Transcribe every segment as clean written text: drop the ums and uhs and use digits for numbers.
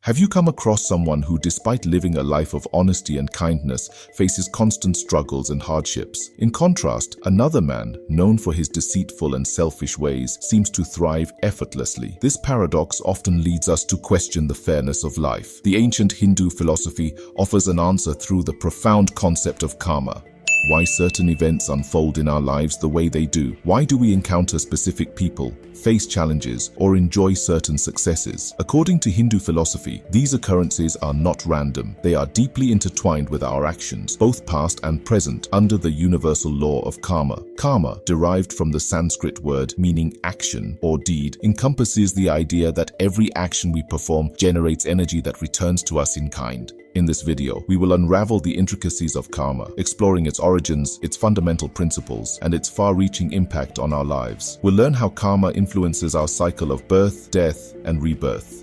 Have you come across someone who, despite living a life of honesty and kindness, faces constant struggles and hardships? In contrast, another man, known for his deceitful and selfish ways, seems to thrive effortlessly. This paradox often leads us to question the fairness of life. The ancient Hindu philosophy offers an answer through the profound concept of karma. Why certain events unfold in our lives the way they do? Why do we encounter specific people, face challenges, or enjoy certain successes? According to Hindu philosophy, these occurrences are not random. They are deeply intertwined with our actions, both past and present, under the universal law of karma. Karma, derived from the Sanskrit word meaning action or deed, encompasses the idea that every action we perform generates energy that returns to us in kind. In this video, we will unravel the intricacies of karma, exploring its origins, its fundamental principles, and its far-reaching impact on our lives. We'll learn how karma influences our cycle of birth, death, and rebirth.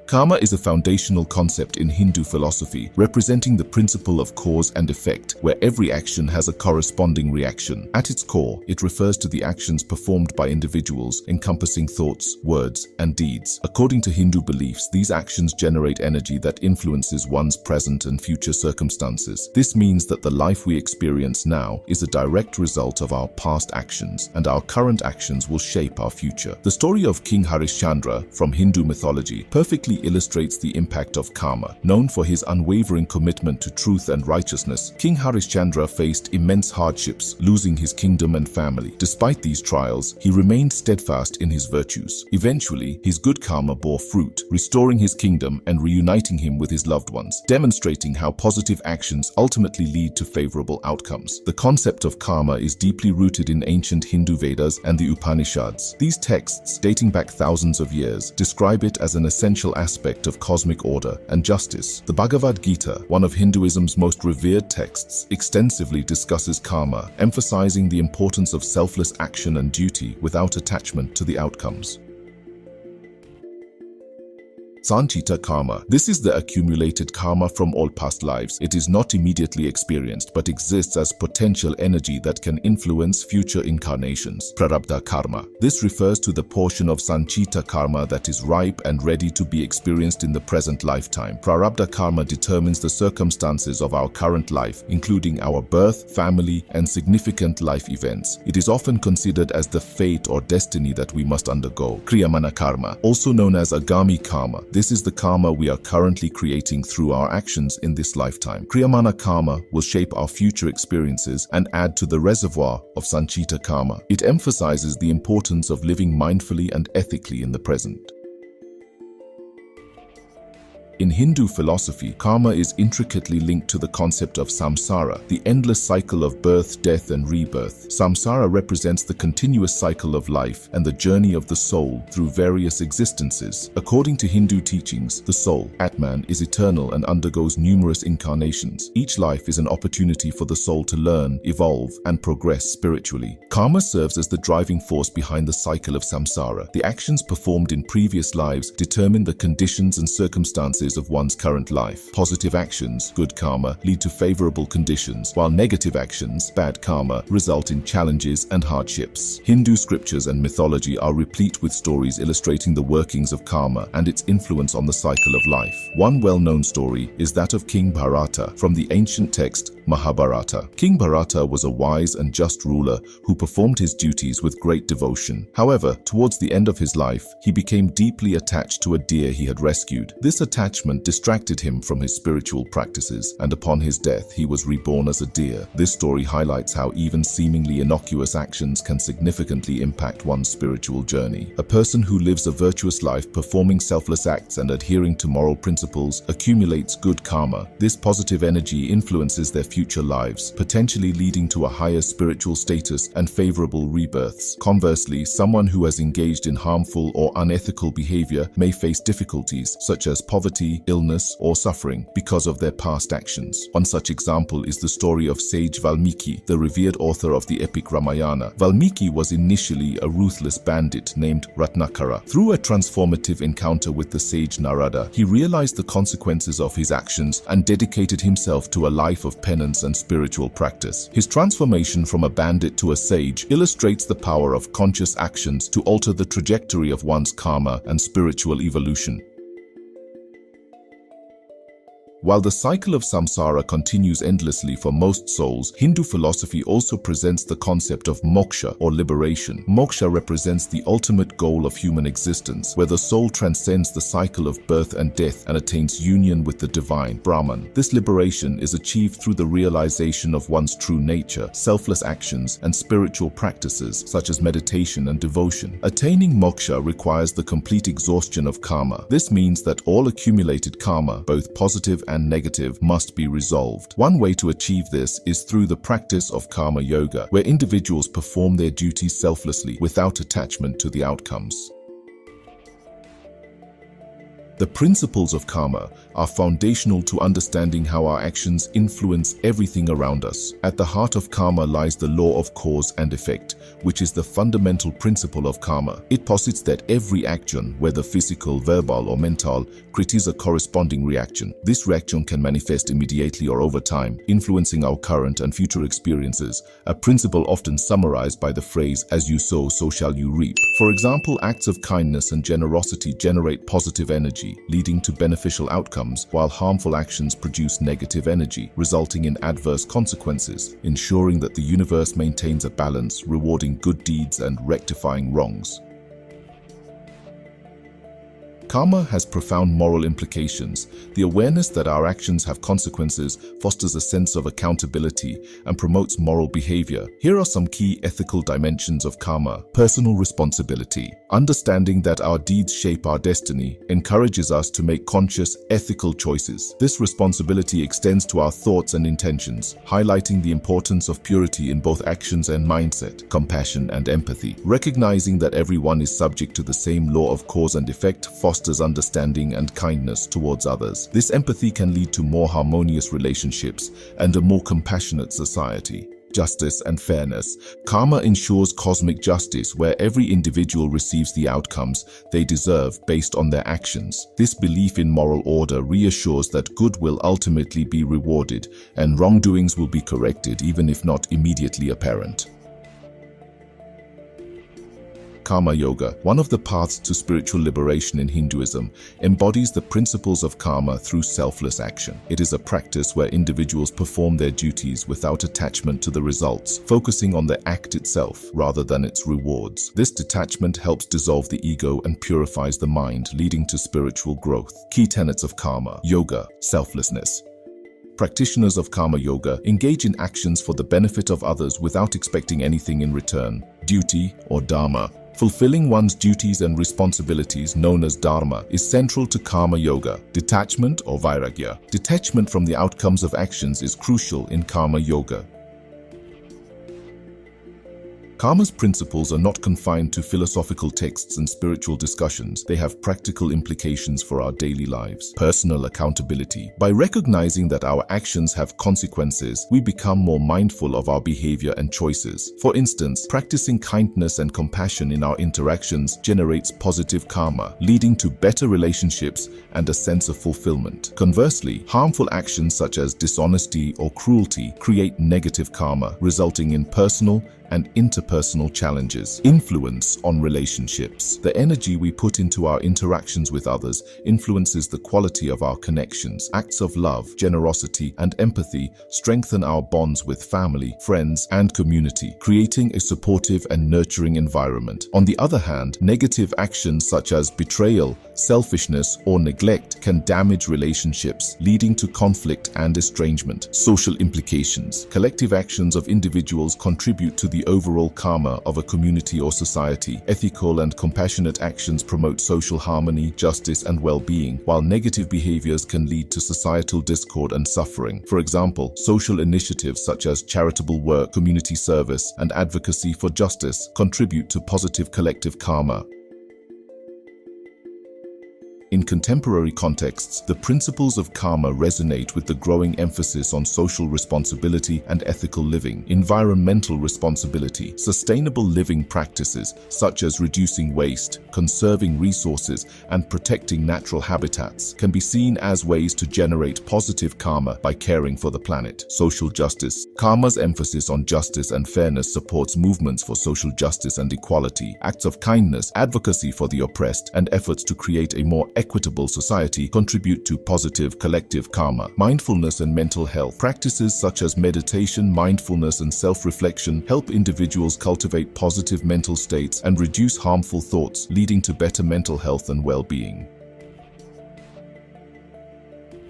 Karma is a foundational concept in Hindu philosophy, representing the principle of cause and effect, where every action has a corresponding reaction. At its core, it refers to the actions performed by individuals, encompassing thoughts, words, and deeds. According to Hindu beliefs, these actions generate energy that influences one's present and future circumstances. This means that the life we experience now is a direct result of our past actions, and our current actions will shape our future. The story of King Harishchandra from Hindu mythology perfectly illustrates the impact of karma. Known for his unwavering commitment to truth and righteousness, King Harishchandra faced immense hardships, losing his kingdom and family. Despite these trials, he remained steadfast in his virtues. Eventually, his good karma bore fruit, restoring his kingdom and reuniting him with his loved ones, demonstrating how positive actions ultimately lead to favorable outcomes. The concept of karma is deeply rooted in ancient Hindu Vedas and the Upanishads. These texts, dating back thousands of years, describe it as an essential aspect of cosmic order and justice. The Bhagavad Gita, one of Hinduism's most revered texts, extensively discusses karma, emphasizing the importance of selfless action and duty without attachment to the outcomes. Sanchita karma. This is the accumulated karma from all past lives. It is not immediately experienced, but exists as potential energy that can influence future incarnations. Prarabdha karma. This refers to the portion of Sanchita karma that is ripe and ready to be experienced in the present lifetime. Prarabdha karma determines the circumstances of our current life, including our birth, family, and significant life events. It is often considered as the fate or destiny that we must undergo. Kriyamana karma, also known as Agami karma. This is the karma we are currently creating through our actions in this lifetime. Kriyamana karma will shape our future experiences and add to the reservoir of Sanchita karma. It emphasizes the importance of living mindfully and ethically in the present. In Hindu philosophy, karma is intricately linked to the concept of samsara, the endless cycle of birth, death, and rebirth. Samsara represents the continuous cycle of life and the journey of the soul through various existences. According to Hindu teachings, the soul, Atman, is eternal and undergoes numerous incarnations. Each life is an opportunity for the soul to learn, evolve, and progress spiritually. Karma serves as the driving force behind the cycle of samsara. The actions performed in previous lives determine the conditions and circumstances of one's current life. Positive actions, good karma, lead to favorable conditions, while negative actions, bad karma, result in challenges and hardships. Hindu scriptures and mythology are replete with stories illustrating the workings of karma and its influence on the cycle of life. One well-known story is that of King Bharata from the ancient text Mahabharata. King Bharata was a wise and just ruler who performed his duties with great devotion. However, towards the end of his life, he became deeply attached to a deer he had rescued. This attachment distracted him from his spiritual practices, and upon his death, he was reborn as a deer. This story highlights how even seemingly innocuous actions can significantly impact one's spiritual journey. A person who lives a virtuous life, performing selfless acts and adhering to moral principles, accumulates good karma. This positive energy influences their future lives, potentially leading to a higher spiritual status and favorable rebirths. Conversely, someone who has engaged in harmful or unethical behavior may face difficulties such as poverty poverty, illness, or suffering because of their past actions. One such example is the story of sage Valmiki, the revered author of the epic Ramayana. Valmiki was initially a ruthless bandit named Ratnakara. Through a transformative encounter with the sage Narada, he realized the consequences of his actions and dedicated himself to a life of penance and spiritual practice. His transformation from a bandit to a sage illustrates the power of conscious actions to alter the trajectory of one's karma and spiritual evolution. While the cycle of samsara continues endlessly for most souls, Hindu philosophy also presents the concept of moksha or liberation. Moksha represents the ultimate goal of human existence, where the soul transcends the cycle of birth and death and attains union with the divine, Brahman. This liberation is achieved through the realization of one's true nature, selfless actions, and spiritual practices such as meditation and devotion. Attaining moksha requires the complete exhaustion of karma. This means that all accumulated karma, both positive and negative, must be resolved. One way to achieve this is through the practice of karma yoga, where individuals perform their duties selflessly without attachment to the outcomes. The principles of karma are foundational to understanding how our actions influence everything around us. At the heart of karma lies the law of cause and effect, which is the fundamental principle of karma. It posits that every action, whether physical, verbal, or mental, creates a corresponding reaction. This reaction can manifest immediately or over time, influencing our current and future experiences, a principle often summarized by the phrase, "As you sow, so shall you reap." For example, acts of kindness and generosity generate positive energy, leading to beneficial outcomes, while harmful actions produce negative energy, resulting in adverse consequences, ensuring that the universe maintains a balance, rewarding good deeds and rectifying wrongs. Karma has profound moral implications. The awareness that our actions have consequences fosters a sense of accountability and promotes moral behavior. Here are some key ethical dimensions of karma. Personal responsibility. Understanding that our deeds shape our destiny encourages us to make conscious, ethical choices. This responsibility extends to our thoughts and intentions, highlighting the importance of purity in both actions and mindset. Compassion and empathy. Recognizing that everyone is subject to the same law of cause and effect fosters understanding and kindness towards others. This empathy can lead to more harmonious relationships and a more compassionate society. Justice and fairness. Karma ensures cosmic justice, where every individual receives the outcomes they deserve based on their actions. This belief in moral order reassures that good will ultimately be rewarded and wrongdoings will be corrected even if not immediately apparent. Karma Yoga, one of the paths to spiritual liberation in Hinduism, embodies the principles of karma through selfless action. It is a practice where individuals perform their duties without attachment to the results, focusing on the act itself rather than its rewards. This detachment helps dissolve the ego and purifies the mind, leading to spiritual growth. Key tenets of karma yoga: selflessness. Practitioners of karma yoga engage in actions for the benefit of others without expecting anything in return. Duty or dharma. Fulfilling one's duties and responsibilities, known as dharma, is central to karma yoga. Detachment or vairagya. Detachment from the outcomes of actions is crucial in karma yoga. Karma's principles are not confined to philosophical texts and spiritual discussions. They have practical implications for our daily lives. Personal accountability. By recognizing that our actions have consequences, we become more mindful of our behavior and choices. For instance, practicing kindness and compassion in our interactions generates positive karma, leading to better relationships and a sense of fulfillment. Conversely, harmful actions such as dishonesty or cruelty create negative karma, resulting in personal and interpersonal challenges. Influence on relationships. The energy we put into our interactions with others influences the quality of our connections. Acts of love, generosity, and empathy strengthen our bonds with family, friends, and community, creating a supportive and nurturing environment. On the other hand, negative actions such as betrayal, selfishness, or neglect can damage relationships, leading to conflict and estrangement. Social implications. Collective actions of individuals contribute to the overall karma of a community or society. Ethical and compassionate actions promote social harmony, justice, and well-being, while negative behaviors can lead to societal discord and suffering. For example, social initiatives such as charitable work, community service, and advocacy for justice contribute to positive collective karma. In contemporary contexts, the principles of karma resonate with the growing emphasis on social responsibility and ethical living. Environmental responsibility, sustainable living practices such as reducing waste, conserving resources, and protecting natural habitats can be seen as ways to generate positive karma by caring for the planet. Social justice. Karma's emphasis on justice and fairness supports movements for social justice and equality, acts of kindness, advocacy for the oppressed, and efforts to create a more equitable society contribute to positive collective karma. Mindfulness and mental health. Practices such as meditation, mindfulness, and self-reflection help individuals cultivate positive mental states and reduce harmful thoughts, leading to better mental health and well-being.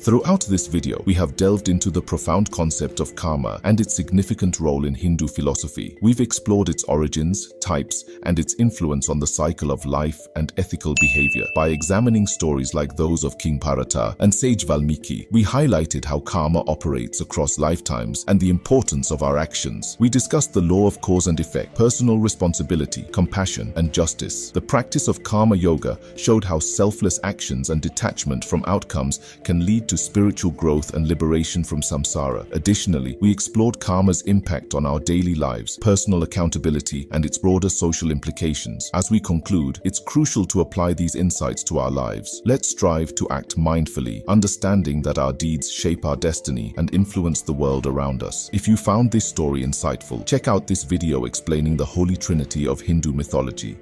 Throughout this video, we have delved into the profound concept of karma and its significant role in Hindu philosophy. We've explored its origins, types, and its influence on the cycle of life and ethical behavior. By examining stories like those of King Bharata and sage Valmiki, we highlighted how karma operates across lifetimes and the importance of our actions. We discussed the law of cause and effect, personal responsibility, compassion, and justice. The practice of karma yoga showed how selfless actions and detachment from outcomes can lead to spiritual growth and liberation from samsara. Additionally, we explored karma's impact on our daily lives, personal accountability, and its broader social implications. As we conclude, it's crucial to apply these insights to our lives. Let's strive to act mindfully, understanding that our deeds shape our destiny and influence the world around us. If you found this story insightful, check out this video explaining the Holy Trinity of Hindu mythology.